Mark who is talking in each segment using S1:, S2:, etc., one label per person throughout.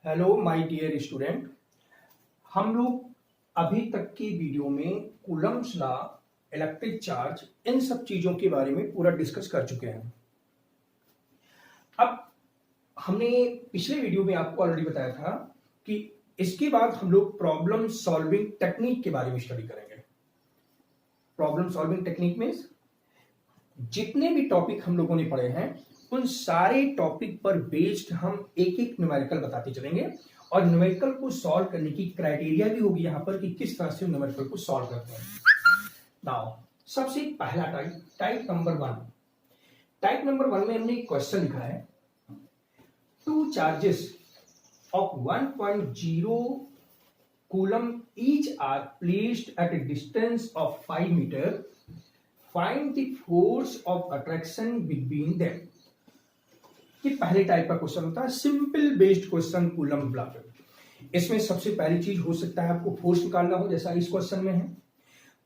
S1: Hello my dear student. हम लोग अभी तक की वीडियो में कूलम्ब्स लॉ, इलेक्ट्रिक चार्ज, इन सब चीजों के बारे में पूरा डिस्कस कर चुके हैं। अब हमने पिछले वीडियो में आपको ऑलरेडी बताया था कि इसके बाद हम लोग प्रॉब्लम सॉल्विंग टेक्निक के बारे में स्टडी करेंगे। प्रॉब्लम सॉल्विंग टेक्निक में जितने भी टॉपिक हम लोगों ने पढ़े हैं उन सारे टॉपिक पर बेस्ड हम एक एक न्यूमेरिकल बताते चलेंगे और न्यूमेरिकल को सॉल्व करने की क्राइटेरिया भी होगी यहां पर कि किस तरह से न्यूमेरिकल को सॉल्व करते हैं। नाउ सबसे पहला टाइप नंबर वन में हमने एक क्वेश्चन लिखा है। Two charges of 1.0 coulomb each are placed at a distance of 5 metre. Find the force of attraction between them. ये पहले टाइप का क्वेश्चन होता है, simple based question coulomb law पे। इसमें सबसे पहली चीज हो सकता है आपको फोर्स निकालना हो, जैसा इस क्वेश्चन में है।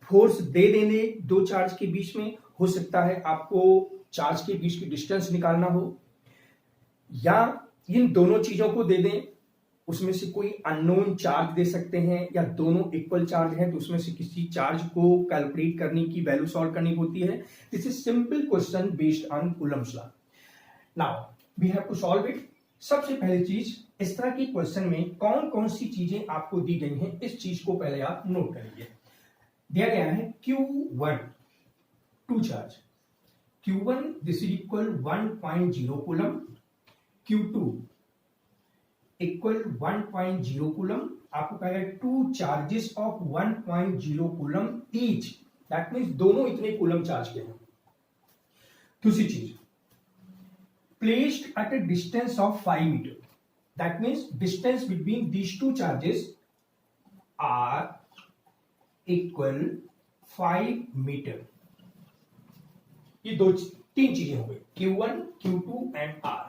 S1: फोर्स दे देने दो चार्ज के बीच में, हो सकता है आपको चार्ज के बीच की डिस्टेंस निकालना हो, या इन दोनों चीजों को दे दें, उसमें से कोई अननोन चार्ज दे सकते हैं, या दोनों इक्वल चार्ज है तो उसमें से किसी चार्ज को कैलकुलेट करने की वैल्यू सॉल्व करनी होती है। This is simple question based on coulomb's law. Now we have to solve it. सबसे पहली चीज, इस तरह की क्वेश्चन में कौन कौन सी चीजें आपको दी गई हैं, इस चीज को पहले आप नोट कर लीजिए। दिया गया है Q1 two charge, Q1 this is equal 1.0 coulomb, Q2 equal 1.0 coulomb. आपको कहा गया two charges of 1.0 coulomb each, that means दोनों इतने कूलम चार्ज के हैं। दूसरी चीज, placed at a distance of 5 meter, that means distance between these two charges are equal 5 meter। ये तीन चीजें हो गई, Q1, Q2 and R।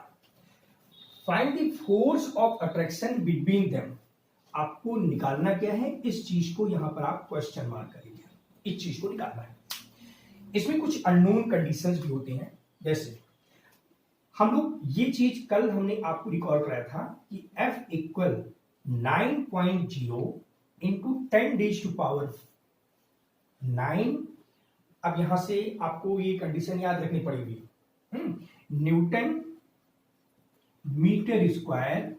S1: Find the force of attraction between them। आपको निकालना क्या है, इस चीज को यहां पर आप क्वेश्चन मार्क करेंगे, इस चीज को निकालना है। इसमें कुछ अननोन कंडीशंस भी होती हैं, जैसे हम लोग ये चीज कल हमने आपको रिकॉल कराया था कि F equal 9.0 into 10 raise to power 9। अब यहां से आपको ये कंडीशन याद रखनी पड़ेगी, न्यूटन मीटर स्क्वायर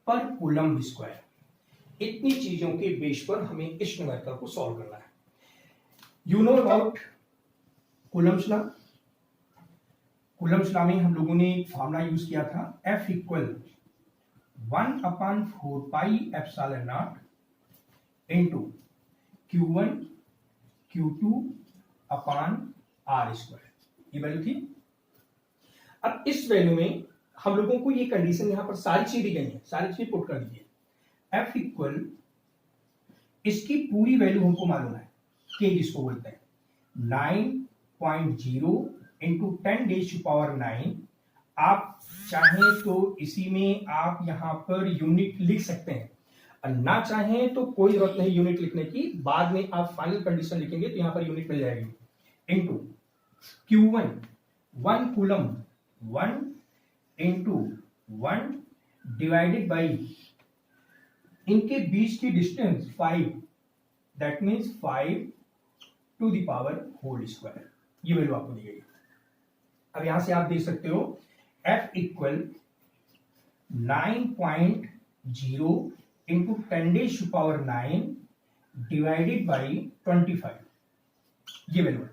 S1: पर कूलम स्क्वायर। इतनी चीजों के बेस पर हमें इस न्यूमेरिकल को सॉल्व करना है। You know about Coulomb's law. Coulomb's law में हम लोगों ने एक फॉर्मूला यूज किया था, F equal 1/4 pi epsilon not into Q1 Q2 upon R square. ये वैल्यू थी। अब इस वैल्यू में हम लोगों को ये कंडीशन यहां पर सारी चीज दी गई है, सारी चीज पुट कर दीजिए। F इक्वल, इसकी पूरी वैल्यू हमको मालूम है, K जिसको बोलते हैं 9.0 इंटू 10 रेज़ टू पावर 9। आप चाहें तो इसी में आप यहां पर यूनिट लिख सकते हैं, और ना चाहें तो कोई जरूरत नहीं यूनिट लिखने की, बाद में आप फाइनल कंडीशन लिखेंगे तो यहां पर यूनिट मिल जाएगी। Into Q1 1 coulomb 1 into 1 divided by इनके बीच की distance 5, that means 5 to the power whole square. ये वैल्यू आपको दी गई। अब यहां से आप देख सकते हो F equal 9.0 into 10 raise to power 9 divided by 25, ये वैल्यू है।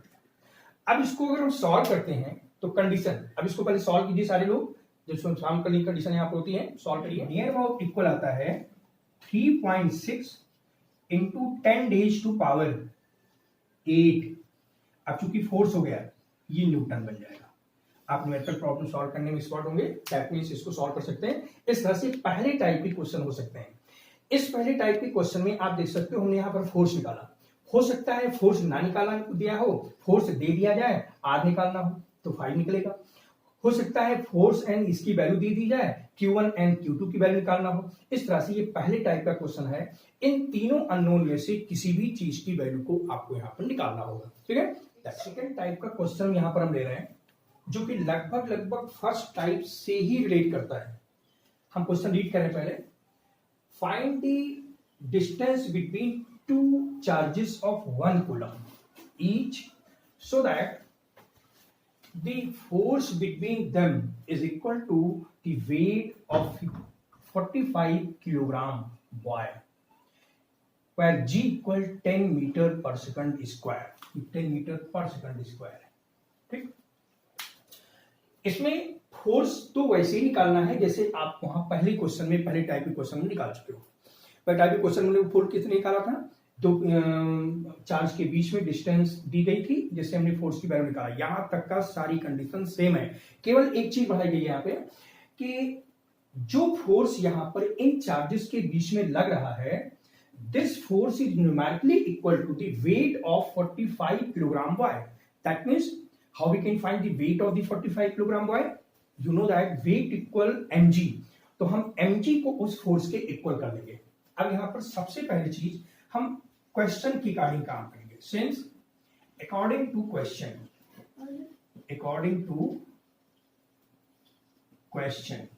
S1: अब इसको अगर हम सॉल्व करते हैं तो कंडीशन, अब इसको पहले सॉल्व कीजिए सारे लोग, जब सॉल्व करने की कंडीशन यहां पर होती है, सॉल्व करिए। नियर अबाउट इक्वल आता है 3.6 इंटू 10 रेज़ टू पावर 8। अब चूंकि फोर्स हो गया, ये न्यूटन बन जाएगा। आप न्यूमेरिकल प्रॉब्लम सॉल्व करने में एक्सपर्ट होंगे, दैट मींस इसको सॉल्व कर सकते हैं। इस तरह से पहले टाइप के क्वेश्चन हो सकते हैं। इस पहले टाइप के क्वेश्चन में आप देख सकते हो हमने यहां पर फोर्स निकाला। हो सकता है फोर्स ना निकाला दिया हो, फोर्स दे दिया जाए, R निकालना हो तो 5 निकलेगा। हो सकता है फोर्स एंड इसकी वैल्यू दे दी जाए, Q1 एंड Q2 की वैल्यू निकालना हो। इस तरह से ये पहले टाइप का क्वेश्चन है। इन तीनों अननोन में से किसी भी चीज की वैल्यू को आपको यहां पर निकालना होगा, ठीक है। सेकंड टाइप का क्वेश्चन यहां पर हम ले रहे हैं, जो कि लगभग फर्स्ट टाइप से ही रिलेट करता है। हम क्वेश्चन रीड करें पहले। Find the distance between two charges of 1 coulomb each so that the force between them is equal to the weight of 45 kilogram wire where g equal 10 meter per second square. 10 metre पर second square है. ठीक, इसमें force तो वैसे ही निकालना है जैसे आप वहां पहले क्वेश्चन में, पहले टाइप के क्वेश्चन में निकाल चुके हो. पहले टाइप के क्वेश्चन में फोर्स कितने निकाला था? दो चार्ज के बीच में डिस्टेंस दी गई थी जिससे हमने फोर्स की वैल्यू निकाला. यहां तक का सारी कंडीशन सेम है, केवल एक चीज बढ़ाई गई है यहाँ पे कि जो फोर्स यहां पर इन चार्जेस के बीच में लग रहा है, this force is numerically equal to the weight of 45 kilogram wire. That means how we can find the weight of the 45 kilogram wire? You know that weight equal mg. तो हम mg को उस force के equal कर देंगे. अब यहां पर सबसे पहली चीज हम क्वेश्चन की अकॉर्डिंग काम करेंगे. सिंस अकॉर्डिंग टू क्वेश्चन,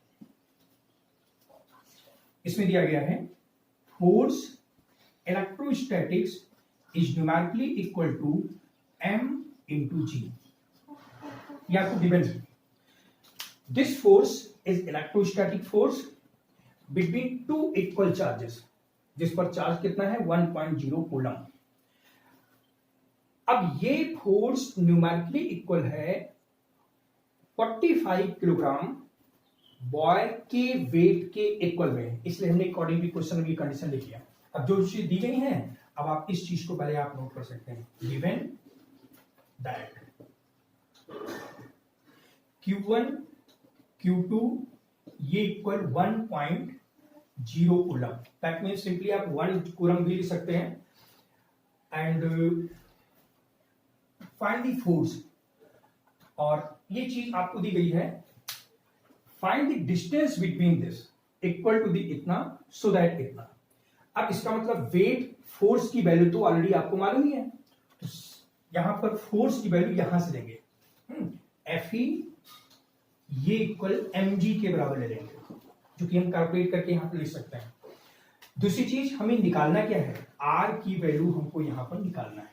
S1: इसमें दिया गया है force electrostatics is numerically equal to m into g. ये आपको गिवन है. This force is electrostatic force between two equal charges, जिस पर चार्ज कितना है 1.0 कूलम. अब ये फोर्स न्यूमेरिकली इक्वल है 45 किलोग्राम बॉय के वेट के इक्वल में, इसलिए हमने अकॉर्डिंगली क्वेश्चन में कंडीशन लिखी है. अब जो चीज दी गई है, अब आप इस चीज को पहले आप नोट कर सकते हैं. गिवन दैट Q1 Q2 ये equal 1.0 coulomb. That mean simply आप 1 कूलम भी लिख सकते हैं. एंड फाइंड द फोर्स, और ये चीज आपको दी गई है find the distance between this equal to the इतना सो दैट इतना. अब इसका मतलब वेट फोर्स की वैल्यू तो ऑलरेडी आपको मालूम ही है, तो यहां पर फोर्स की वैल्यू यहां से लेंगे. Fe ये इक्वल mg के बराबर ले लेंगे, जो कि हम कैलकुलेट करके यहां पर लिख सकते हैं. दूसरी चीज हमें निकालना क्या है, r की वैल्यू हमको यहां पर निकालना है.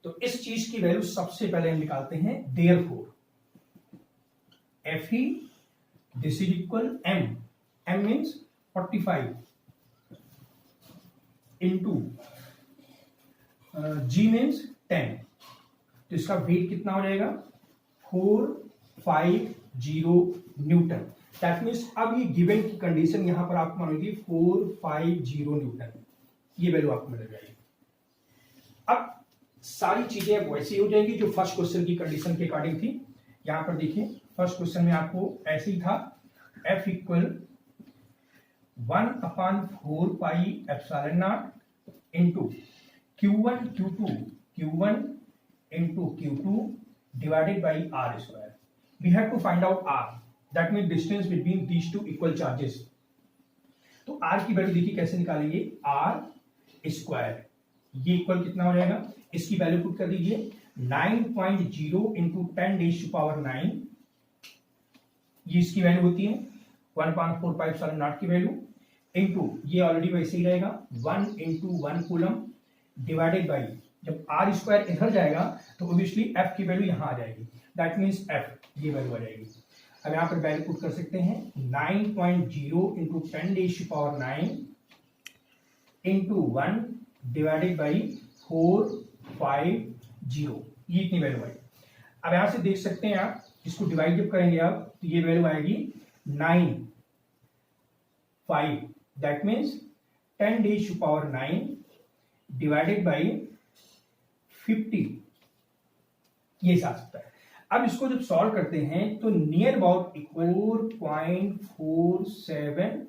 S1: तो इस चीज की वैल्यू सबसे पहले हम निकालते हैं. Therefore Fe this is equal m means 45 into g means 10. तो इसका वेट कितना हो जाएगा 450 न्यूटन. दैट मीन्स अब ये गिवन की कंडीशन यहां पर आपको मालूम 450 न्यूटन, ये वैल्यू आपको मिल जाएगी. अब सारी चीजें अब वैसी हो जाएंगी जो फर्स्ट क्वेश्चन की कंडीशन के अकॉर्डिंग थी. यहां पर देखिए फर्स्ट क्वेश्चन में आपको ऐसे ही था, F equal 1/4 pi epsilon not into Q1 into Q2 divided by R square. We have to find out R, that mean distance between these two equal charges. तो R की वैल्यू देखिए कैसे निकालेंगे, R स्क्वायर ये equal कितना हो जाएगा, इसकी वैल्यू पुट कर दीजिए 9.0 इंटू 10⁻⁹, ये इसकी वैल्यू होती है 1/4 एप्सिलॉन नॉट की वैल्यू, इंटू ये ऑलरेडी वैसे ही रहेगा 1 इंटू 1 कूलम डिवाइडेड बाई, जब आर स्क्वायर इधर जाएगा तो ऑब्वियसली एफ की वैल्यू यहां आ जाएगी. दैट मीन्स एफ ये वैल्यू आ जाएगी. अब यहां पर वैल्यू पुट कर सकते हैं 9.0 इंटू 10⁻⁹ इंटू 1 डिवाइडेड बाई 450, ये इतनी वैल्यू आई. अब यहां से देख सकते हैं आप, इसको डिवाइड जब करेंगे आप तो ये वैल्यू आएगी 9.5. दैट मीन्स 10⁻⁹ डिवाइडेड बाई 50, ये आ सकता है. अब इसको जब सॉल्व करते हैं तो नियर अबाउट 4.47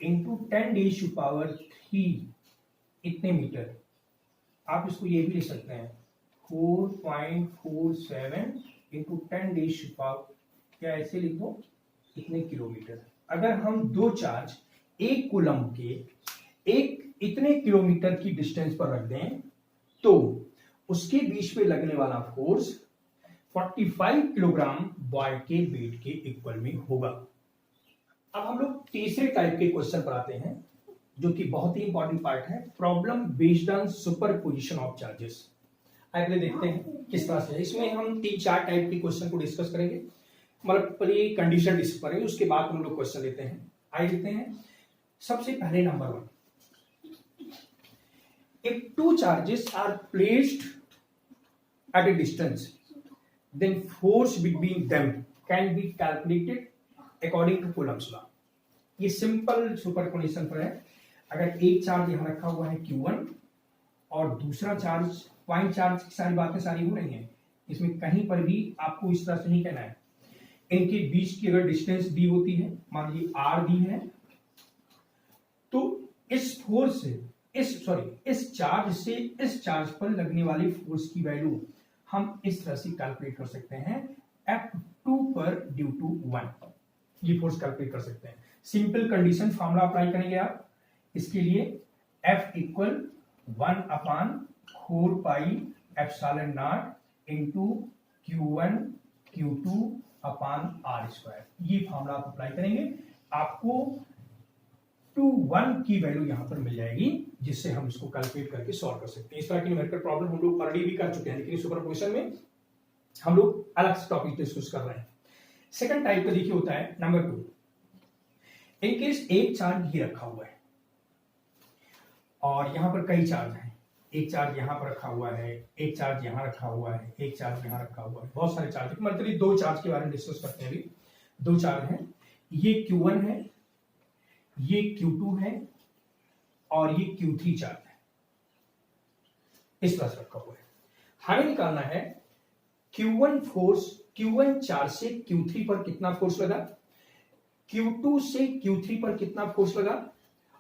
S1: इंटू 10⁻³ इतने मीटर. आप इसको ये भी लिख सकते हैं 4.47 इंटू 10⁻, क्या ऐसे लिख दो, इतने किलोमीटर. अगर हम दो चार्ज एक कूलम के एक इतने किलोमीटर की डिस्टेंस पर रख दें तो उसके बीच में लगने वाला फोर्स 45 किलोग्राम बॉय के वेट के इक्वल में होगा. अब हम लोग तीसरे टाइप के क्वेश्चन पर आते हैं, जो कि बहुत ही इंपॉर्टेंट पार्ट है, problem based on superposition of charges. आइए देखते हैं किस तरह से। इसमें हम 3-4 टाइप के क्वेश्चन को डिस्कस करेंगे, मतलब पहले कंडीशन डिस्कस करेंगे, उसके बाद हम लोग क्वेश्चन लेते हैं। आइए देखते हैं। सबसे पहले number 1, if two charges are placed at a distance, then force between them can be calculated according to Coulomb's law। ये सिंपल सुपरपोजिशन पर है। अगर एक चार्ज यहां रखा हुआ है Q1 और दूसरा चार्ज, पॉइंट चार्ज की सारी बातें सारी हो रही हैं, इसमें कहीं पर भी आपको इस तरह से नहीं कहना है। इनके बीच की अगर डिस्टेंस दी होती है, मान लीजिए R दी है, तो इस फोर्स से इस चार्ज से इस चार्ज पर लगने वाली फोर्स की वैल्यू हम इस तरह से कैलकुलेट कर सकते हैं, F2 पर ड्यू टू 1, ये फोर्स कैलकुलेट कर सकते हैं। सिंपल कंडीशन फॉर्मूला अप्लाई करेंगे आप इसके लिए, F equal 1/4 pi epsilon not into Q1 Q2 upon R²। ये फॉर्मूला आप अप्लाई करेंगे, आपको 2-1 की वैल्यू यहां पर मिल जाएगी, जिससे हम इसको कैलकुलेट करके सॉल्व कर सकते हैं। इस तरह की न्यूमेरिकल प्रॉब्लम हम लोग ऑलरेडी भी कर चुके हैं, लेकिन सुपरपोजिशन में हम लोग अलग से टॉपिक डिस्कस कर रहे हैं। सेकंड टाइप का देखिए होता है नंबर 2, इन केस एक चार्ज ये रखा हुआ है और यहां पर कई चार्ज हैं। एक चार्ज यहां पर रखा हुआ है, एक चार्ज यहां रखा हुआ है, एक चार्ज यहां रखा हुआ है, बहुत सारे चार्ज। मतलब 2 चार्ज के बारे में डिस्कस करते हैं। अभी 2 चार्ज हैं, ये Q1 है, ये Q2 है और ये Q3 चार्ज है, इस तरह से रखा हुआ है। हमें निकालना है Q1 फोर्स, Q1 चार्ज से Q3 पर कितना फोर्स लगा, Q2 से Q3 पर कितना फोर्स लगा,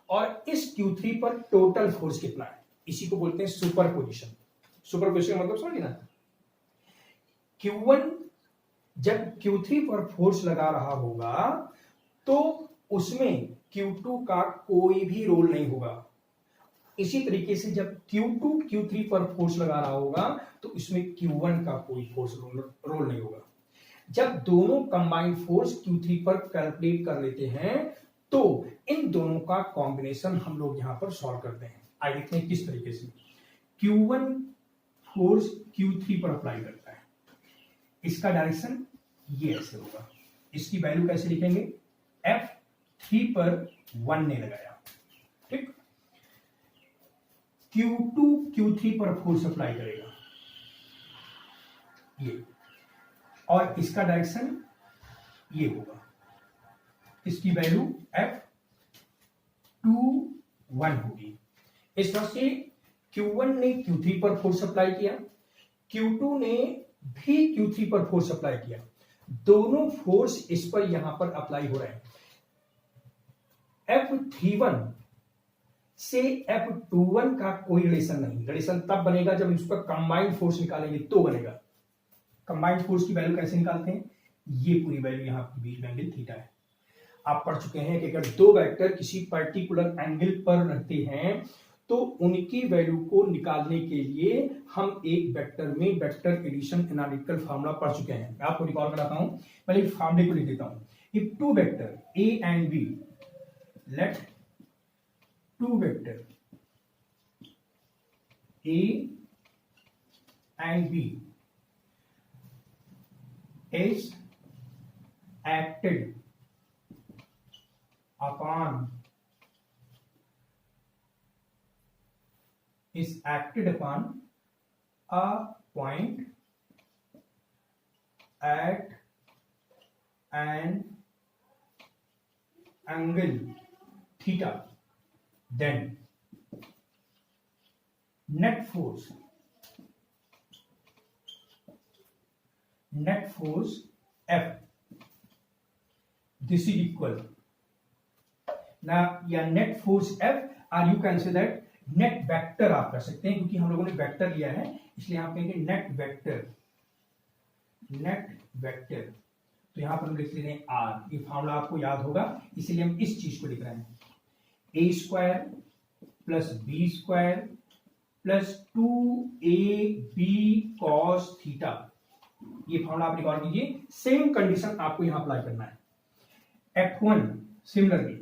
S1: और इस Q3 पर टोटल फोर्स कितना है। इसी को बोलते हैं सुपरपोजिशन। सुपरपोजिशन मतलब समझिए ना, Q1 जब Q3 पर फोर्स लगा रहा होगा तो उसमें Q2 का कोई भी रोल नहीं होगा। इसी तरीके से जब Q2 Q3 पर फोर्स लगा रहा होगा तो इसमें Q1 का कोई फोर्स रोल नहीं होगा। जब दोनों कंबाइंड फोर्स Q3 पर कैलकुलेट कर लेते हैं तो इन दोनों का कॉम्बिनेशन हम लोग यहां पर सॉल्व करते हैं। आइए देखते हैं किस तरीके से। Q1 फोर्स Q3 पर अप्लाई करता है, इसका डायरेक्शन ये ऐसे होगा। इसकी वैल्यू कैसे लिखेंगे, F3 पर 1 ने लगाया, ठीक। Q2 Q3 पर फोर्स अप्लाई करेगा ये, और इसका डायरेक्शन ये होगा। इसकी वैल्यू F2 1 होगी। इस तरह से Q1 ने Q3 पर फोर्स अप्लाई किया, Q2 ने भी Q3 पर फोर्स अप्लाई किया, दोनों फोर्स इस पर यहां पर अप्लाई हो रहे हैं। F31 से F21 का कोई रिलेशन नहीं, रिलेशन तब बनेगा जब इसका कंबाइंड फोर्स निकालेंगे तो बनेगा। कंबाइंड फोर्स की वैल्यू कैसे निकालते हैं, ये पूरी वैल्यू यहां आपके बीच में एंगल थीटा है। आप पढ़ चुके हैं कि अगर 2 वेक्टर किसी पर्टिकुलर एंगल पर रहते हैं तो उनकी वैल्यू को निकालने के लिए हम एक वेक्टर में वेक्टर एडिशन एनालिटिकल फार्मूला पढ़ चुके हैं। मैं आपको रिकॉल कराता हूं, पहले फार्मूले को लिख देता हूं। If 2 vector A and B, let 2 vector A and B is acted upon a point at an angle theta, then net force F, this is equal, now या net force F, or you can say that net vector आप कर सकते हैं, क्योंकि हम लोगों ने vector लिया है इसलिए आप कहेंगे नेट वेक्टर। तो यहां पर हम लिख लेते हैं R, ये फॉर्मूला आपको याद होगा, इसीलिए हम इस चीज को लिख रहे हैं। A² plus B² plus 2AB cos theta, ये फॉर्मूला आप रिकॉर्ड कीजिए। सेम कंडीशन आपको यहां अप्लाई करना है। F1 सिमिलरली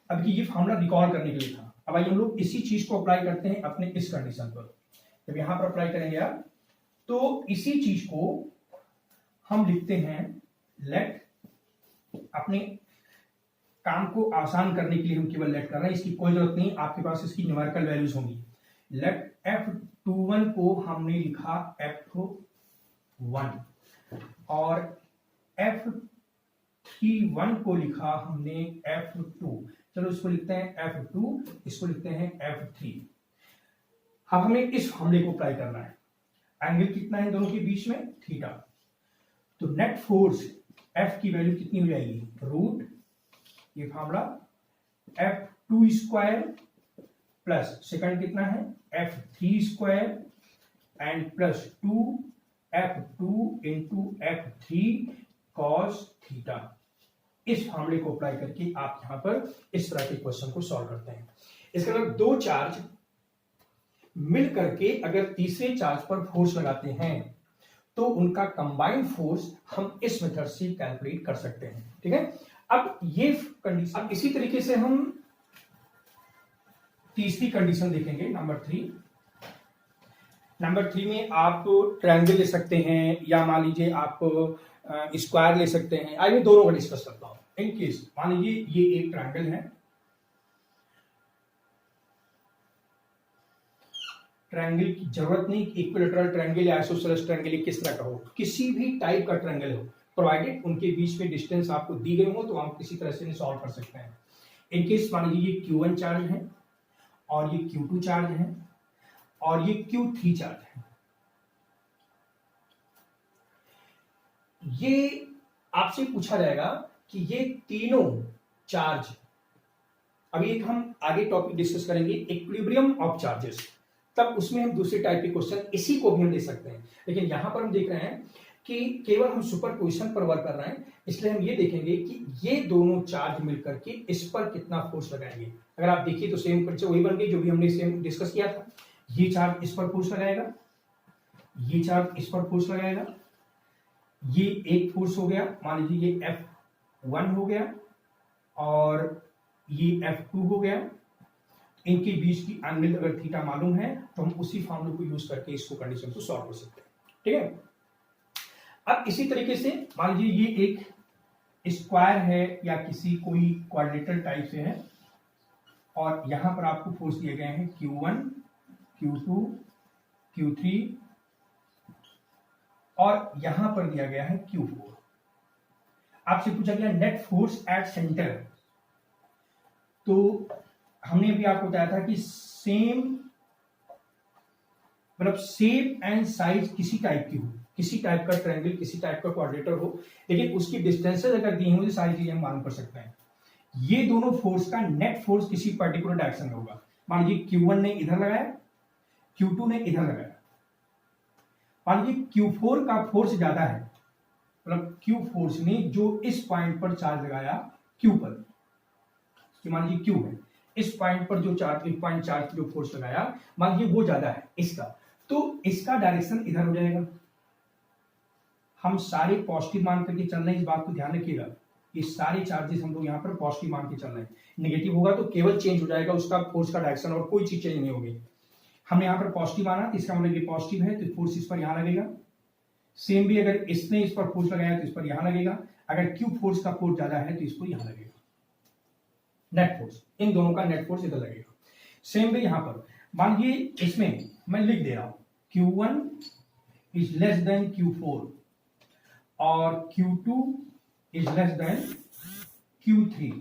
S1: अब ये फॉर्मूला रिकॉल करने के लिए था। अब आइए हम लोग इसी चीज को अप्लाई करते हैं अपने इस कंडीशन पर। जब यहां पर अप्लाई करेंगे आप तो इसी चीज को हम लिखते हैं लेट, अपने काम को आसान करने के लिए हम केवल लेट कर रहे हैं, इसकी कोई जरूरत नहीं, आपके पास इसकी न्यूमेरिकल वैल्यूज होंगी। लेट F21 को हमने लिखा F1 और F31 को लिखा हमने F2। चलो इसको लिखते हैं F2, इसको लिखते हैं F3। अब हमें इस फॉर्मूले को अप्लाई करना है। एंगल कितना है दोनों के बीच में? थीटा। तो नेट फोर्स F की वैल्यू कितनी हो जाएगी? रूट ये formula F2 square plus second कितना है F3 square and plus 2 F2 into F3 cos theta. इस फॉर्मूले को अप्लाई करके आप यहां पर इस तरह के क्वेश्चन को सॉल्व करते हैं। इसके अंदर दो चार्ज मिल करके अगर तीसरे चार्ज पर फोर्स लगाते हैं तो उनका कंबाइंड फोर्स हम इस मेथड से कैलकुलेट कर सकते हैं। ठीक है, अब ये कंडीशन, अब इसी तरीके से हम तीसरी कंडीशन देखेंगे नंबर 3। नंबर 3 में आप ट्रायंगल ले सकते हैं या मान लीजिए आप स्क्वायर ले सकते हैं। आइए मैं दोनों को डिस्कस करता हूं। इन केस मान लीजिए ये एक ट्रायंगल है, ट्रायंगल की जरूरत नहीं इक्विलैटरल ट्रायंगल या आइसोसेलेस ट्रायंगल किस तरह का हो, किसी भी टाइप का ट्रायंगल हो, प्रोवाइडेड उनके बीच में डिस्टेंस आपको दी गई हो तो आप किसी तरह से सॉल्व कर सकते हैं। इन केस मान लीजिए ये Q1 चार्ज है और ये Q2 चार्ज है और ये Q3 चार्ज है। ये आपसे पूछा जाएगा कि ये तीनों चार्ज, अभी एक हम आगे टॉपिक डिस्कस करेंगे इक्विलिब्रियम ऑफ चार्जेस, तब उसमें हम दूसरे टाइप के क्वेश्चन इसी को भी हम ले सकते हैं। लेकिन यहां पर हम देख रहे हैं कि केवल हम सुपरपोजिशन पर वर्क कर रहे हैं, इसलिए हम ये देखेंगे कि ये दोनों चार्ज मिलकर के इस पर कितना फोर्स लगाएंगे। अगर आप देखिए तो सेम पिक्चर वही बन गई जो भी हमने सेम डिस्कस किया था। ये चार्ज इस पर फोर्स लगाएगा, ये चार्ज इस पर फोर्स लगाएगा, ये एक फोर्स हो गया, मान लीजिए ये F1 हो गया और ये F2 हो गया। इनके बीच की एंगल अगर थीटा मालूम है तो हम उसी फॉर्मूले को यूज करके इसको कंडीशन को सॉल्व कर सकते हैं। ठीक है, अब इसी तरीके से मान लीजिए ये एक स्क्वायर है या किसी कोई क्वाड्रेटर टाइप से है और यहां पर आपको फोर्स दिए गए हैं Q1, Q2, Q3 और यहां पर दिया गया है Q4। आपसे पूछा गया नेट फोर्स एट सेंटर, तो हमने अभी आपको बताया था कि सेम मतलब शेप एंड साइज किसी टाइप की हो, किसी टाइप का ट्रायंगल, किसी टाइप का क्वाड्रेटर हो, लेकिन उसकी डिस्टेंसेस अगर दी हो तो सारी चीजें हम मालूम कर सकते हैं। ये दोनों फोर्स का नेट फोर्स किसी पर्टिकुलर डायरेक्शन में होगा। मान लीजिए Q1 ने इधर लगाया, Q2 ने इधर लगाया। मान लीजिए Q4 का फोर्स ज्यादा है, मतलब Q फोर्स ने जो इस पॉइंट पर चार्ज लगाया Q पर, मान लीजिए Q है, इस पॉइंट पर जो चार्ज, एक पॉइंट चार्ज जो फोर्स लगाया मान लीजिए वो ज्यादा है इसका, तो इसका डायरेक्शन इधर हो जाएगा। हम सारे पॉजिटिव मान करके चल रहे हैं, इस बात को ध्यान रखिएगा। ये सारे चार्जेस हम लोग यहाँ पर पॉजिटिव मान के चल रहे हैं, नेगेटिव होगा तो केवल चेंज हो जाएगा उसका फोर्स का डायरेक्शन और कोई चीज चेंज नहीं होगी। हमने यहाँ पर पॉजिटिव आना तो इसका मतलब ये पॉजिटिव है तो फोर्स इस पर यहाँ लगेगा। सेम भी अगर इसने इस पर फोर्स लगाया तो इस पर यहाँ लगेगा, अगर Q फोर्स का फोर्स ज्यादा है तो इस पर यहाँ लगेगा। नेट फोर्स, इन दोनों का नेट फोर्स इधर लगेगा। सेम भी यहां पर मान लीजिए इसमें मैं लिख दे रहा हूं Q1 is less than Q4 और Q2 is less than Q3।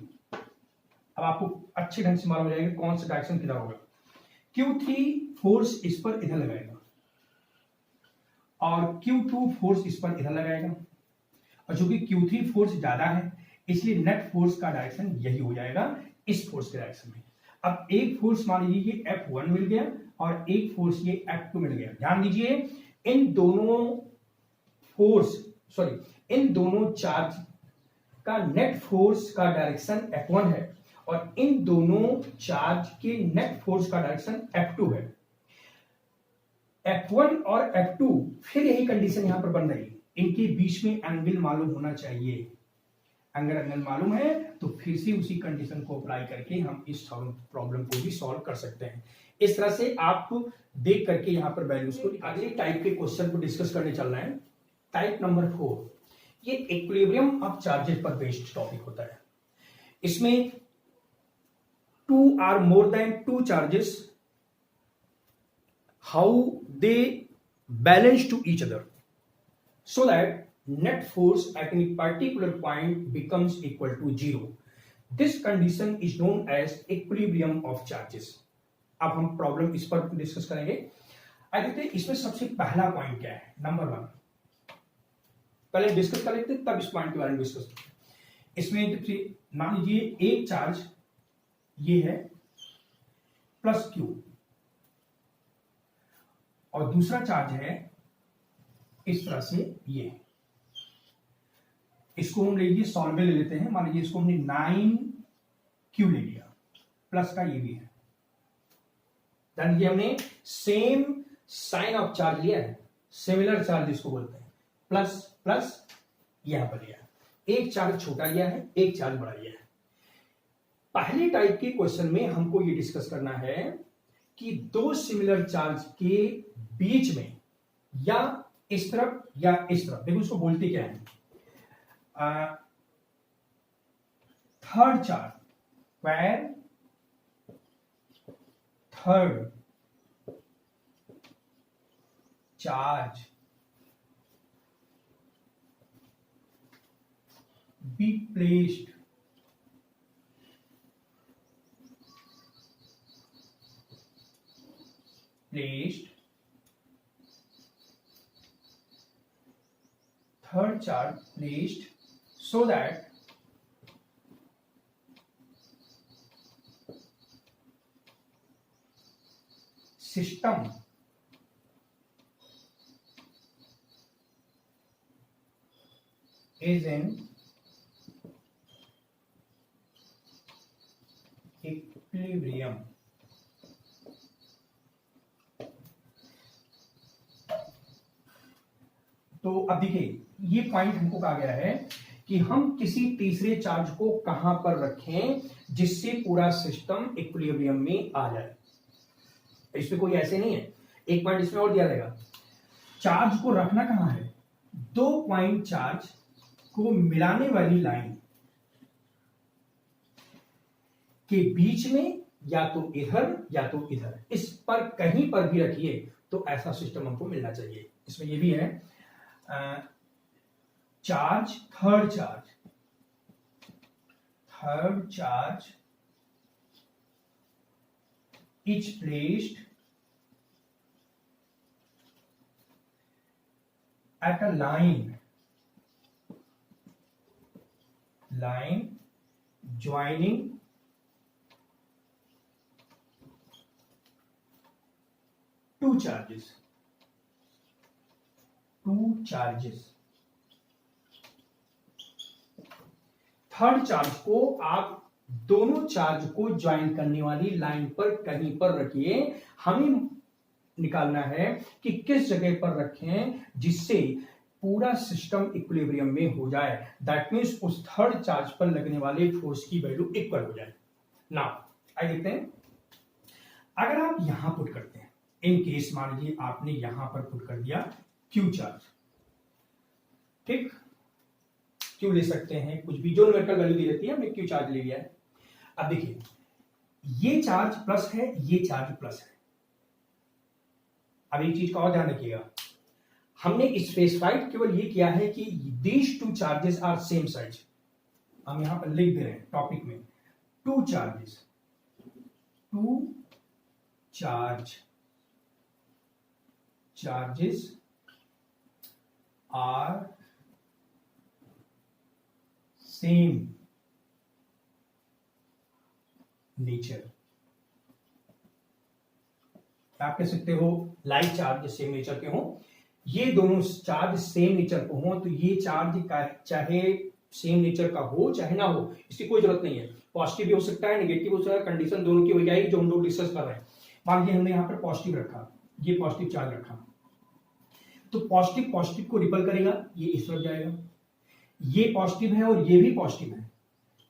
S1: अब आपको अच्छे ढंग से मालूम हो जाएगा कौन सा डायरेक्शन किधर होगा। Q3 फोर्स इस पर इधर लगाएगा और Q2 फोर्स इस पर इधर लगाएगा, और चूंकि Q3 फोर्स ज्यादा है इसलिए नेट फोर्स का डायरेक्शन यही हो जाएगा, इस फोर्स के डायरेक्शन में। अब एक फोर्स मान लीजिए ये F1 मिल गया और एक फोर्स ये F2 मिल गया। ध्यान दीजिए इन दोनों चार्ज का नेट फोर्स का डायरेक्शन F1 है और इन दोनों चार्ज के नेट फोर्स का डायरेक्शन F2 है। F1 और F2 फिर यही कंडीशन यहां पर बन रही है, इनके बीच में एंगल मालूम होना चाहिए। अगर एंगल मालूम है तो फिर से उसी कंडीशन को अप्लाई करके हम इस प्रॉब्लम को भी सॉल्व कर सकते हैं। इस तरह से आप देख करके यहाँ पर वैल्यूज को अगले टाइप के क्वेश्चन को डिस्कस करने चल रहे हैं। टाइप नंबर 4, ये इक्विलिब्रियम ऑफ चार्जेस पर बेस्ड टॉपिक होता है। इसमें 2 or more than 2 charges, how they balance to each other so that net force at a particular point becomes equal to 0. This condition is known as equilibrium of charges. अब हम problem इस पर discuss करेंगे। आइए देखते हैं इसमें सबसे पहला पॉइंट क्या है। नंबर 1 पहले डिस्कस कर लेते हैं, तब इस पॉइंट के बारे में डिस्कस करते हैं। इसमें मान लीजिए एक चार्ज ये है प्लस क्यू और दूसरा चार्ज है इस तरह से ये। इसको हम ले लीजिए सॉल्वेबल ले लेते हैं। मान लीजिए इसको हमने 9Q ले लिया, प्लस का ये भी है। ये हमने सेम साइन ऑफ चार्ज लिया है, सिमिलर चार्ज इसको बोलते हैं, प्लस प्लस यहां पर लिया। एक चार्ज छोटा लिया है, एक चार्ज बड़ा लिया है। पहले टाइप के क्वेश्चन में हमको ये डिस्कस करना है कि दो सिमिलर चार्ज के बीच में या इस तरफ या इस तरफ, देखो उसको बोलते क्या है, third charge, where third charge be placed third charge placed so that system is in equilibrium. तो अब देखिए ये पॉइंट हमको कहा गया है कि हम किसी तीसरे चार्ज को कहां पर रखें जिससे पूरा सिस्टम इक्विलिब्रियम में आ जाए। इसमें कोई ऐसे नहीं है। एक पॉइंट इसमें और दिया रहेगा, चार्ज को रखना कहां है, 2 पॉइंट चार्ज को मिलाने वाली लाइन के बीच में, या तो इधर या तो इधर, इस पर कहीं पर भी रखिए तो ऐसा सिस्टम हमको मिलना चाहिए। इसमें ये भी है charge, third charge is placed at a line joining two charges. Third charge को आप दोनों चार्ज को ज्वाइन करने वाली लाइन पर कहीं पर रखिए। हमें निकालना है कि किस जगह पर रखें जिससे पूरा सिस्टम इक्विलिब्रियम में हो जाए। दैट मीन्स उस थर्ड चार्ज पर लगने वाले फोर्स की वैल्यू इक्वल हो जाए। नाउ आइए देखते हैं, अगर आप यहां पुट करते हैं, इन केस मान लीजिए आपने यहां पर पुट कर दिया क्यू चार्ज, ठीक, क्यू ले सकते हैं, कुछ भी जो न्यूमेरिकल वैल्यू दी रहती है, हमने क्यू चार्ज ले लिया है। अब देखिए ये चार्ज प्लस है, ये चार्ज प्लस है। अब एक चीज का और ध्यान रखिएगा, हमने स्पेसिफाइड केवल ये किया है कि these two charges are same size. हम यहां पर लिख दे रहे हैं टॉपिक में, two charges are same nature. आप कह सकते हो लाइक चार्ज सेम नेचर के हो, ये दोनों चार्ज सेम नेचर को हो, तो ये चार्ज का चाहे सेम नेचर का हो चाहे ना हो, इसकी कोई जरूरत नहीं है। पॉजिटिव भी हो सकता है, नेगेटिव हो सकता है, कंडीशन दोनों की हो जाएगी जो हम लोग डिस्कस कर रहे हैं। मान लीजिए हमने यहाँ पर पॉजिटिव रखा, ये पॉजिटिव चार्ज रखा, तो पॉजिटिव को रिपल करेगा, ये इस तरफ जाएगा। ये पॉजिटिव है और ये भी पॉजिटिव है,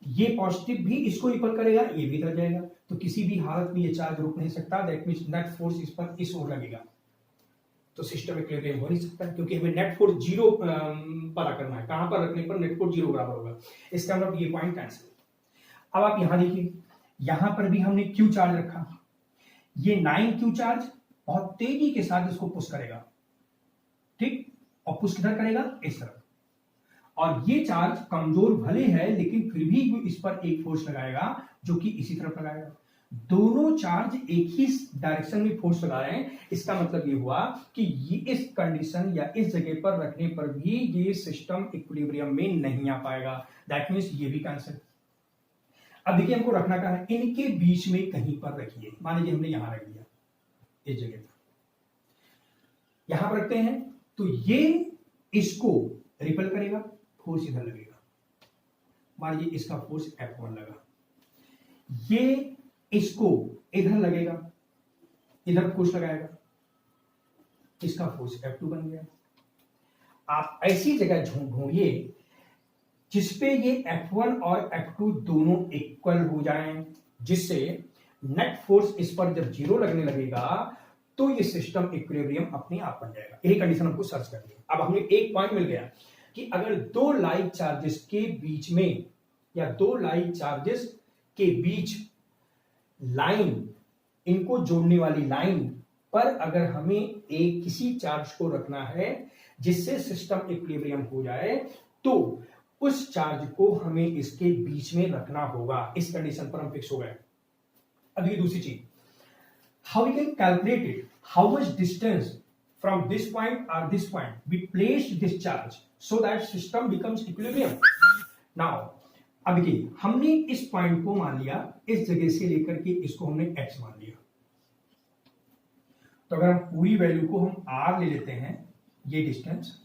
S1: ये पॉजिटिव भी इसको रिपल करेगा, ये भी इधर जाएगा, तो किसी भी हालत में ये चार्ज रुक नहीं सकता। दैट मींस नेट फोर्स इस पर इस ओर लगेगा, तो सिस्टम इक्विलिब्रियम हो नहीं सकता, क्योंकि हमें नेट फोर्स जीरो पता करना है, कहां पर रखने पर नेट फोर्स जीरो बराबर होगा। इसका मतलब ये पॉइंट कैंसिल। अब आप यहां देखिए, यहां पर भी हमने क्यू चार्ज रखा, ये 9 क्यू चार्ज बहुत तेजी के साथ इसको पुश करेगा, ठीक, और पुश किधर करेगा, इस तरफ। और ये चार्ज कमजोर भले है लेकिन फिर भी इस पर एक फोर्स लगाएगा जो कि इसी तरफ लगाएगा। दोनों चार्ज एक ही डायरेक्शन में फोर्स लगा रहे हैं। इसका मतलब ये हुआ कि ये इस कंडीशन या इस जगह पर रखने पर भी ये सिस्टम इक्विलिब्रियम में नहीं आ पाएगा। दैट मींस ये भी कैंसिल। अब देखिए हमको रखना क्या है, इनके बीच में कहीं पर रखिए। मान लीजिए हमने यहां रख दिया, इस जगह पर यहां पर रखते हैं, तो ये इसको रिपल करेगा, फोर्स इधर लगेगा। मान लीजिए इसका फोर्स F1 लगा, ये इसको इधर लगेगा, इधर फोर्स लगाएगा, इसका फोर्स F2 बन गया। आप ऐसी जगह ढूंढिए जिसपे ये F1 और F2 दोनों इक्वल हो जाएं, जिससे नेट फोर्स इस पर जब जीरो लगने लगेगा तो ये सिस्टम इक्विलिब्रियम अपने आप बन जाएगा। यही कंडीशन हमको सर्च करनी है। अब हमें एक पॉइंट मिल गया कि अगर दो लाइक चार्जेस के बीच में या दो लाइक चार्जेस के बीच लाइन, इनको जोड़ने वाली लाइन पर अगर हमें एक किसी चार्ज को रखना है जिससे सिस्टम इक्विलिब्रियम हो जाए, तो उस चार्ज को हमें इसके बीच में रखना होगा। इस कंडीशन पर हम फिक्स हो गए। अब ये दूसरी चीज, how we can calculate it, how much distance from this point or this point we place this charge so that system becomes equilibrium. Now अब देखिए हमने इस पॉइंट को मान लिया, इस जगह से लेकर के इसको हमने x मान लिया, तो अगर हम पूरी वैल्यू को हम r ले लेते हैं, ये डिस्टेंस,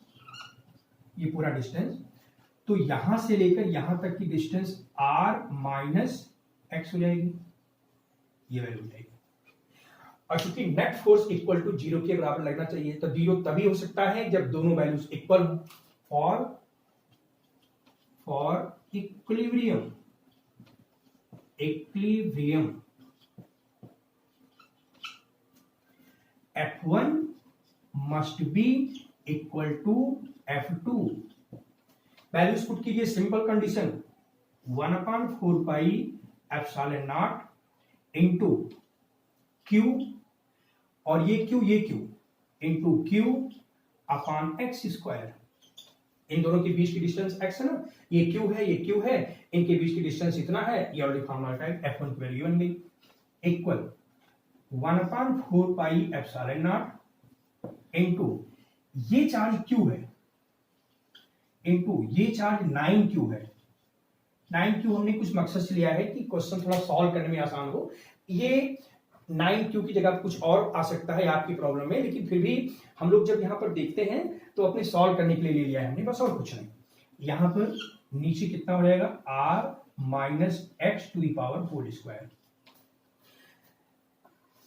S1: ये पूरा डिस्टेंस, तो यहां से लेकर यहां तक की डिस्टेंस r माइनस x हो जाएगी, ये वैल्यू हो जाएगी। और चूंकि net force equal to zero के बराबर लगना चाहिए, तो जीरो तभी हो सकता है जब दोनों वैल्यूज इक्वल हो। For equilibrium F1 must be equal to F2। Values put कीजिए, simple condition 1/4 pi epsilon not into Q, और ये Q into Q upon x square. इन दोनों के बीच की डिस्टेंस x है ना, ये Q है, इनके बीच की डिस्टेंस इतना है, ये ऑलरेडी फॉर्मूला टाइप F1 की वैल्यू बन गई, equal 1/4 pi epsilon not into ये चार्ज Q है, इंटू ये चार्ज 9Q है। 9Q हमने कुछ मकसद से लिया है कि क्वेश्चन थोड़ा सॉल्व करने में आसान हो। ये 9Q की जगह कुछ और आ सकता है आपकी प्रॉब्लम में, लेकिन फिर भी हम लोग जब यहां पर देखते हैं तो अपने सॉल्व करने के लिए ले लिया है हमने, बस और कुछ नहीं। यहां पर नीचे कितना हो जाएगा, r minus x to the power whole square.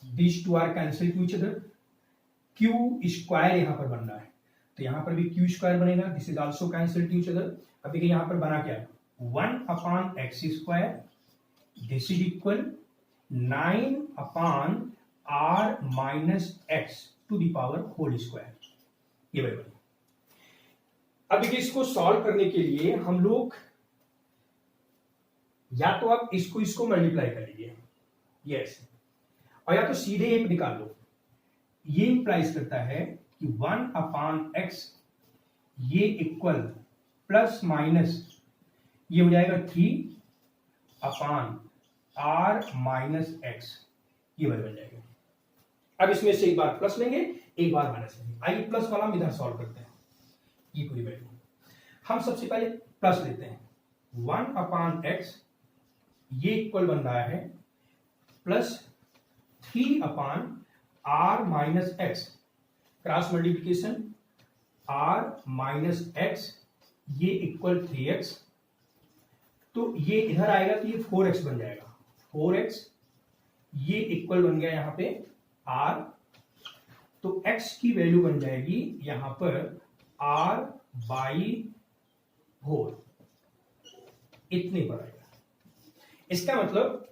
S1: This two are cancel to each other, q square यहां पर बन रहा है, तो यहां पर भी क्यू स्क्वायर बनेगा, this is also cancel to each other. अब देखिए यहां पर बना क्या, 1/x square, this is equal 9/r minus x to the power whole square, ये बराबर। अब देखिए इसको सॉल्व करने के लिए हम लोग या तो आप इसको मल्टीप्लाई कर लीजिए, यस, और या तो सीधे एक निकाल लो। ये इंप्लाइज करता है कि 1/x ये इक्वल प्लस माइनस ये हो जाएगा 3/r माइनस एक्स, ये बन जाएगा। अब इसमें से एक बार प्लस लेंगे, एक बार माइनस लेंगे। आइए प्लस वाला हम इधर सॉल्व करते हैं, ये पूरी वैल्यू हम सबसे पहले प्लस लेते हैं। 1/x ये इक्वल बन रहा है plus 3/r minus x, cross multiplication r minus x ये इक्वल 3x, तो ये इधर आएगा तो ये 4x बन जाएगा, 4x ये इक्वल बन गया यहां पे r, तो x की वैल्यू बन जाएगी यहां पर r बाई इतने पर आएगा। इसका मतलब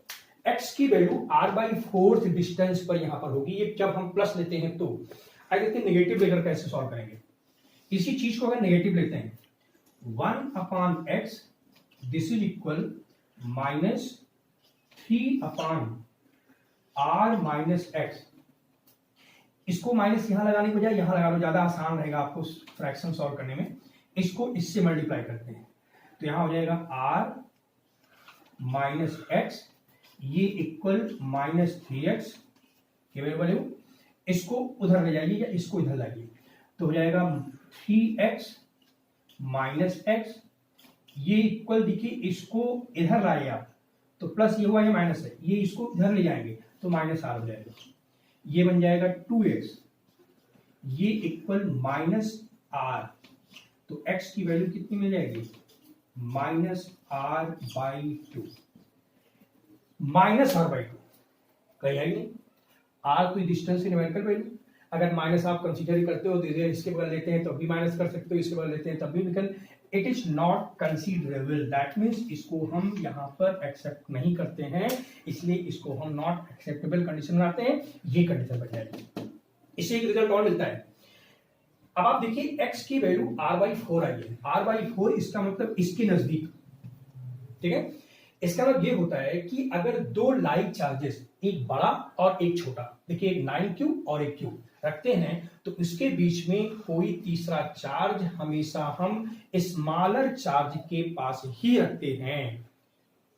S1: x की वैल्यू r/4 डिस्टेंस पर यहां पर होगी। ये जब हम प्लस लेते हैं तो आगे देखते हैं नेगेटिव लेकर कैसे सॉल्व करेंगे। इसी चीज को अगर नेगेटिव लेते हैं 1/x this is equal -3/r-x। इसको माइनस यहां लगाने के बजाय यहां लगा लो, ज्यादा आसान रहेगा आपको फ्रैक्शन सॉल्व करने में। इसको इससे मल्टीप्लाई करते हैं तो यहां हो जाएगा r-x, ये इक्वल -3x की वैल्यू। इसको उधर ले जाइए या इसको इधर लाइए तो हो जाएगा 3x - x, ये इक्वल देखिए, इसको इधर लाए आप तो प्लस ये हुआ, ये माइनस है, ये इसको इधर ले जाएंगे तो माइनस r हो जाएगा। ये बन जाएगा 2x, ये इक्वल -r, तो x की वैल्यू कितनी मिल जाएगी -r/2। -r/2 कहीं आई नहीं, r कोई डिस्टेंस की न्यूमेरिकल वैल्यू। अगर माइनस आप कंसीडर करते हो तो इसके बगल लेते हैं तब भी माइनस कर सकते हो, इसके बगल लेते हैं तब भी निकल। It is not considerable, that means इसको हम यहाँ पर एक्सेप्ट नहीं करते हैं, इसलिए इसको हम नॉट एक्सेप्टेबल कंडीशन बनाते हैं। ये कंडीशन बन जाएगी। इससे एक रिजल्ट और मिलता है। अब आप देखिए x की वैल्यू r/4 आई है। r/4 इसका मतलब इसके नजदीक, ठीक है। इसका मतलब ये होता है कि अगर दो लाइक चार्जेस, एक बड़ा और एक छोटा, देखिए एक 9q और एक q रखते हैं तो इसके बीच में कोई तीसरा चार्ज हमेशा हम स्मॉलर चार्ज के पास ही रखते हैं।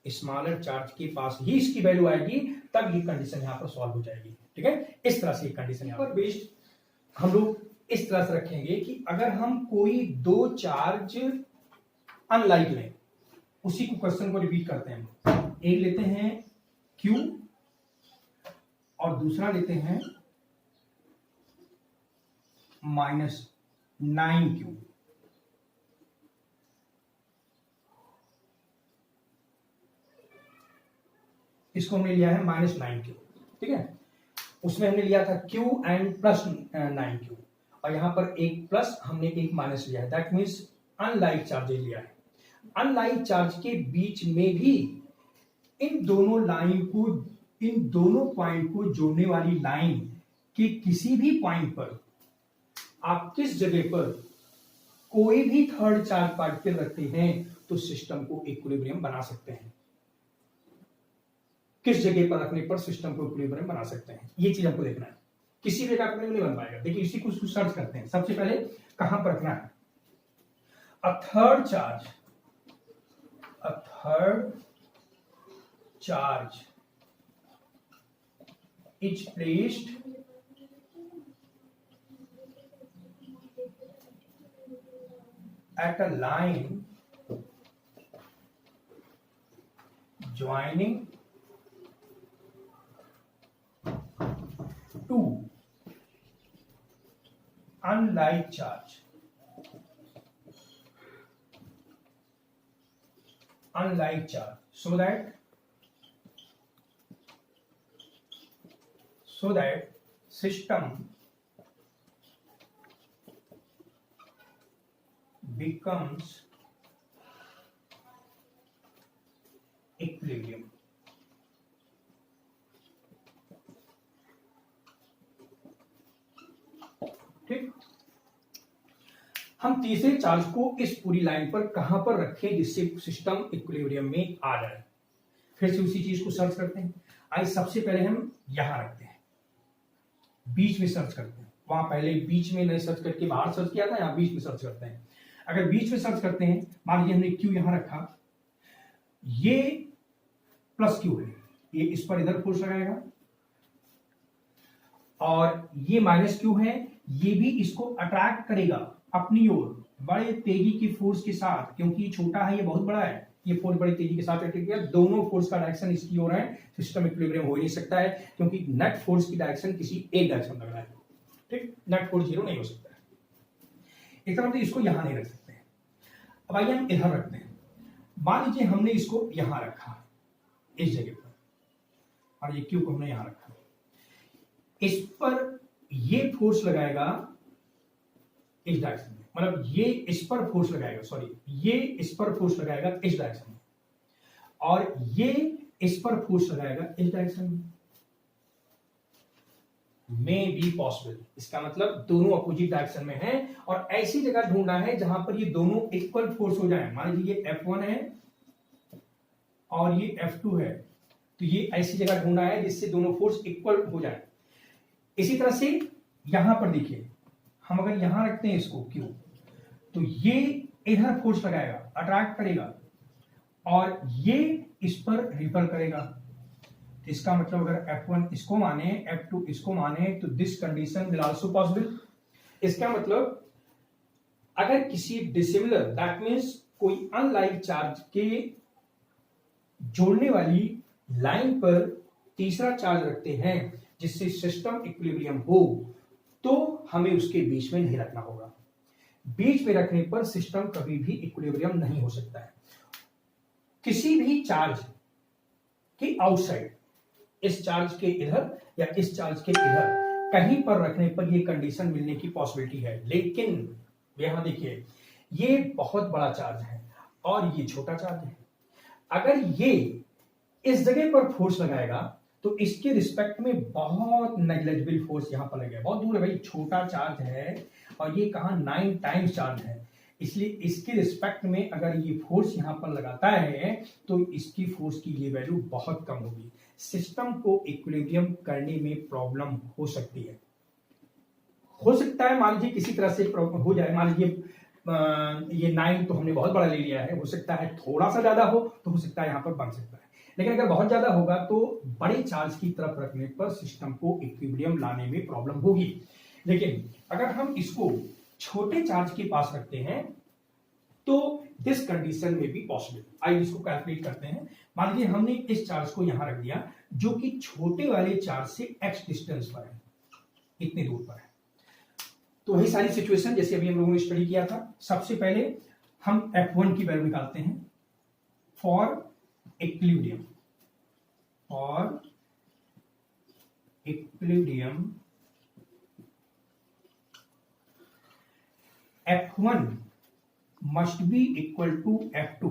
S1: स्मॉलर चार्ज के पास ही इसकी वैल्यू आएगी, तब ये कंडीशन यहां पर सॉल्व हो जाएगी, ठीक है। इस तरह से कंडीशन यहां पर बेस्ड हम लोग इस तरह से रखेंगे कि अगर हम कोई दो चार्ज अनलाइक लें, उसी को क्वेश्चन को रिपीट करते हैं। एक लेते हैं Q और दूसरा लेते हैं -9Q। इसको हमने लिया है -9Q, ठीक है। उसमें हमने लिया था Q एंड +9Q और यहां पर एक प्लस हमने एक माइनस लिया है, दैट मीन्स अनलाइक चार्ज लिया है। अनलाइक चार्ज के बीच में भी इन दोनों लाइन को, इन दोनों पॉइंट को जोड़ने वाली लाइन के किसी भी पॉइंट पर आप किस जगह पर कोई भी थर्ड चार्ज पार्टिकल रखते हैं तो सिस्टम को इक्विलिब्रियम बना सकते हैं। किस जगह पर रखने पर सिस्टम को इक्विलिब्रियम बना सकते हैं, ये चीज हमको देखना है। किसी भी जगह नहीं बन पाएगा। देखिए इसी को सर्च करते हैं। सबसे पहले कहां पर रखना है, a third charge is placed at a line joining two unlike charge, so that system becomes equilibrium। ठीक, हम तीसरे चार्ज को इस पूरी लाइन पर कहां पर रखें जिससे सिस्टम इक्विलिब्रियम में आ जाए। फिर से उसी चीज को सर्च करते हैं। आइए सबसे पहले हम यहां रखते हैं, बीच में सर्च करते हैं। वहां पहले बीच में नहीं सर्च करके बाहर सर्च किया था, यहां बीच में सर्च करते हैं। अगर बीच में सर्च करते हैं, मान लीजिए हमने Q यहां रखा, ये +Q है, ये इस पर इधर फोर्स लगाएगा, और ये -Q है, ये भी इसको अट्रैक्ट करेगा अपनी ओर बड़े तेजी की फोर्स के साथ, क्योंकि ये छोटा है ये बहुत बड़ा है, ये फोर्स बड़ी तेजी के साथ अट्रैक्ट किया। दोनों फोर्स का डायरेक्शन इसकी ओर है, सिस्टम इक्विलिब्रियम हो ही नहीं सकता है, क्योंकि नेट फोर्स की डायरेक्शन किसी एक डायरेक्शन में लग रहा है। ठीक, नेट फोर्स 0 नहीं हो सकता है। एक तरह से इसको यहां नहीं रख सकते हैं। अब आइए हम इधर रखते हैं। मान लीजिए हमने इसको यहां रखा इस जगह पर, और ये Q को हमने यहां रखा, इस पर ये फोर्स लगाएगा इस डायरेक्शन में, मतलब ये इस पर फोर्स लगाएगा, सॉरी ये इस पर फोर्स लगाएगा इस डायरेक्शन में, और ये इस पर फोर्स लगाएगा इस डायरेक्शन में। मे बी पॉसिबल, इसका मतलब दोनों अपोजिट डायरेक्शन में हैं और ऐसी जगह ढूंढना है जहां पर ये दोनों इक्वल फोर्स हो जाए। मान लीजिए ये F1 है और ये F2 है, तो ये ऐसी जगह ढूंढना है जिससे दोनों फोर्स इक्वल हो जाए। इसी तरह से यहां पर देखिए, हम अगर यहां रखते हैं इसको Q, तो ये इधर फोर्स लगाएगा, अट्रैक्ट करेगा, और ये इस पर रिपल करेगा। इसका मतलब अगर F1 इसको माने, F2 इसको माने, तो this condition will also possible. इसका मतलब अगर किसी डिसिमिलर, दैट मीन्स कोई अनलाइक चार्ज के जोड़ने वाली लाइन पर तीसरा चार्ज रखते हैं जिससे सिस्टम इक्विलिब्रियम हो, तो हमें उसके बीच में नहीं रखना होगा। बीच में रखने पर सिस्टम कभी भी इक्विलिब्रियम नहीं हो सकता है। किसी भी चार्ज के आउटसाइड, इस चार्ज के इधर या इस चार्ज के इधर कहीं पर रखने पर यह कंडीशन मिलने की पॉसिबिलिटी है। लेकिन यहां देखिए, ये बहुत बड़ा चार्ज है और ये छोटा चार्ज है। अगर ये इस जगह पर फोर्स लगाएगा तो इसके रिस्पेक्ट में बहुत नेग्लिजिबल फोर्स यहां पर लगेगा। बहुत दूर है भाई, छोटा चार्ज है और ये कहां 9 टाइम्स चार्ज है, इसलिए इसके रिस्पेक्ट में अगर ये फोर्स यहां पर लगाता है तो इसकी फोर्स की ये वैल्यू बहुत कम होगी। सिस्टम को इक्विलिब्रियम करने में प्रॉब्लम हो सकती है। हो सकता है मान लीजिए किसी तरह से हो जाए, मान लीजिए ये 9 तो हमने बहुत बड़ा ले लिया है, हो सकता है थोड़ा सा ज्यादा हो तो हो सकता है यहां पर बन सकता है। लेकिन अगर बहुत ज्यादा होगा तो बड़े चार्ज की तरफ रखने पर सिस्टम को इक्विलिब्रियम लाने में प्रॉब्लम होगी। लेकिन अगर हम इसको छोटे चार्ज के पास रखते हैं तो दिस कंडीशन में भी पॉसिबल। आइए इसको कैलकुलेट करते हैं। मान लीजिए हमने इस चार्ज को यहां रख दिया जो कि छोटे वाले चार्ज से x डिस्टेंस पर है, इतनी दूर पर है। तो वही सारी सिचुएशन जैसे अभी हम लोगों ने स्टडी किया था। सबसे पहले हम F1 की वैल्यू निकालते हैं फॉर इक्विलिब्रियम, और equilibrium F1 must be equal to F2।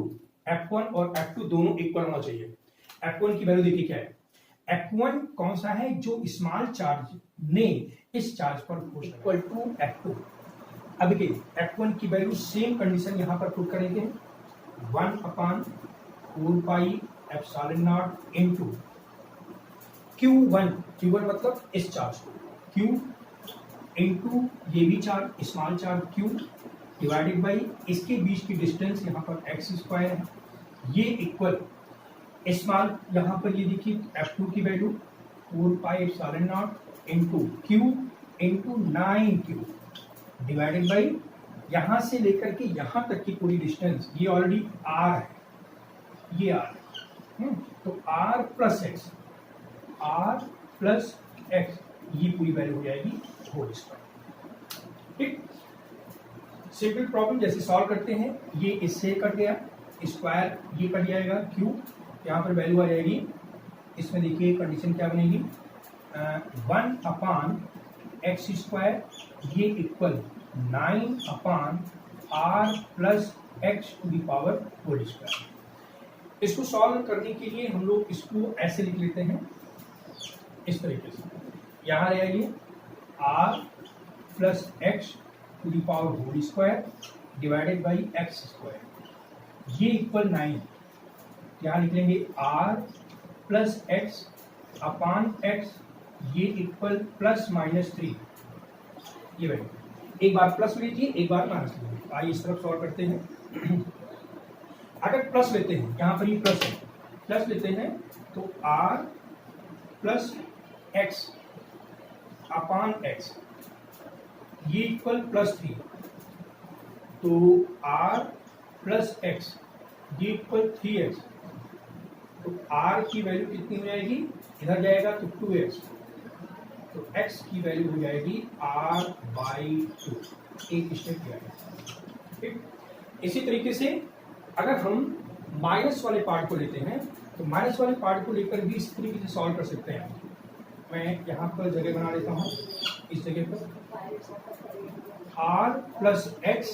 S1: F1 और F2 दोनों इक्वल होना चाहिए। F1 की वैल्यू देखिए क्या है, F1 कौन सा है, जो स्मॉल चार्ज ने इस चार्ज पर फोर्स इक्वल टू F2। अब देखिए F1 की वैल्यू सेम कंडीशन यहां पर पुट करेंगे, 1/4 pi epsilon not into Q1। Q1 मतलब इस चार्ज को, Q इनटू ये भी charge small charge Q divided by इसके बीच की डिस्टेंस यहाँ पर x स्क्वायर है, ये इक्वल स्मॉल यहाँ पर ये देखिए F2 की value 4 pi epsilon not into Q into 9Q divided by यहाँ से लेकर के यहाँ तक की पूरी डिस्टेंस, ये ऑलरेडी R है, ये R है, तो R plus x, R plus x, ये पूरी वैल्यू हो जाएगी होल स्क्वायर। ठीक, सिंपल प्रॉब्लम जैसे सॉल्व करते हैं, ये इससे कट गया, स्क्वायर ये कट जाएगा, Q यहाँ पर वैल्यू आ जाएगी। इसमें देखिए कंडीशन क्या बनेगी, 1/x स्क्वायर, ये equal 9/r plus x to the power whole square. इसको सॉल्व करने के लिए हम लोग इसको ऐसे लिख लेते हैं, इस तरीके से, यहाँ रह जाइए r plus x to the power whole square divided by x square, ये इक्वल 9, यहाँ लिख लेंगे r plus x upon x, ये इक्वल प्लस माइनस 3, ये वैल्यू एक बार प्लस लीजिए एक बार माइनस लीजिए। आइए इस तरफ सॉल्व करते हैं। अगर प्लस लेते हैं, यहाँ पर ये प्लस है, प्लस लेते हैं तो r plus x upon x, ये इक्वल प्लस 3, तो r प्लस एक्स ये इक्वल 3x, तो r की वैल्यू कितनी हो जाएगी, इधर जाएगा तो 2x, तो x की वैल्यू हो जाएगी r/2, एक स्टेप किया गया। ठीक, इसी तरीके से अगर हम माइनस वाले पार्ट को लेते हैं तो माइनस वाले पार्ट को लेकर भी इस तरीके से सॉल्व कर सकते हैं। मैं यहाँ पर जगह बना लेता हूँ, इस जगह पर r plus x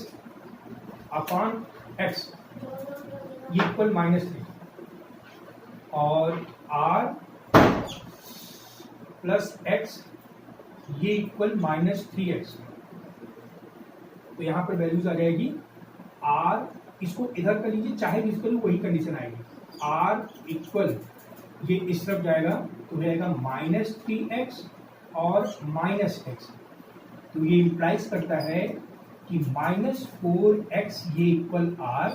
S1: upon x equal -3 और r प्लस एक्स ये इक्वल -3x। तो यहां पर वैल्यूज आ जाएगी r, इसको इधर कर लीजिए चाहे जिस करूँ वही कंडीशन आएगी, r इक्वल ये इस तरफ जाएगा तो रहेगा -3x और -x। तो ये इम्प्लाइज करता है कि -4x ये इक्वल r,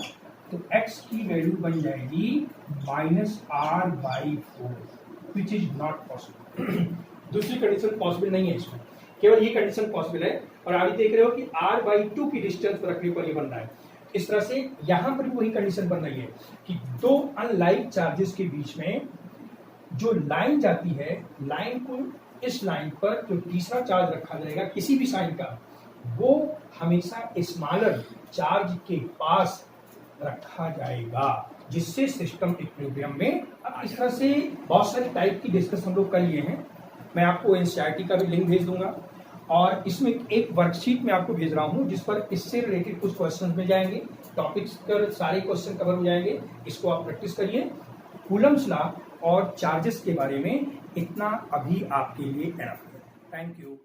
S1: तो x की वैल्यू बन जाएगी -r/4 which is not possible. दूसरी कंडीशन पॉसिबल नहीं है इसमें, केवल ये कंडीशन पॉसिबल है। और आप देख रहे हो कि r/2 की डिस्टेंस पर रखने पर ये बन रहा है। इस तरह से यहां पर भी वही कंडीशन बन रही है कि दो अनलाइक चार्जेस के बीच में जो लाइन जाती है, लाइन को इस लाइन पर जो तीसरा चार्ज रखा जाएगा किसी भी साइन का, वो हमेशा स्मॉलर चार्ज के पास रखा जाएगा, जिससे सिस्टम इक्विलिब्रियम में। अब इस तरह से बहुत सारे टाइप की डिस्कस हम लोग कर लिए हैं। मैं आपको एनसीईआरटी का भी लिंक भेज दूंगा और इसमें एक वर्कशीट में आपको भेज रहा हूं जिस पर इससे रिलेटेड कुछ क्वेश्चन मिल जाएंगे, टॉपिक्स पर सारे क्वेश्चन कवर हो जाएंगे। इसको आप प्रैक्टिस करिए। कूलम्स लॉ और चार्जेस के बारे में इतना अभी आपके लिए एनफ है। Thank you.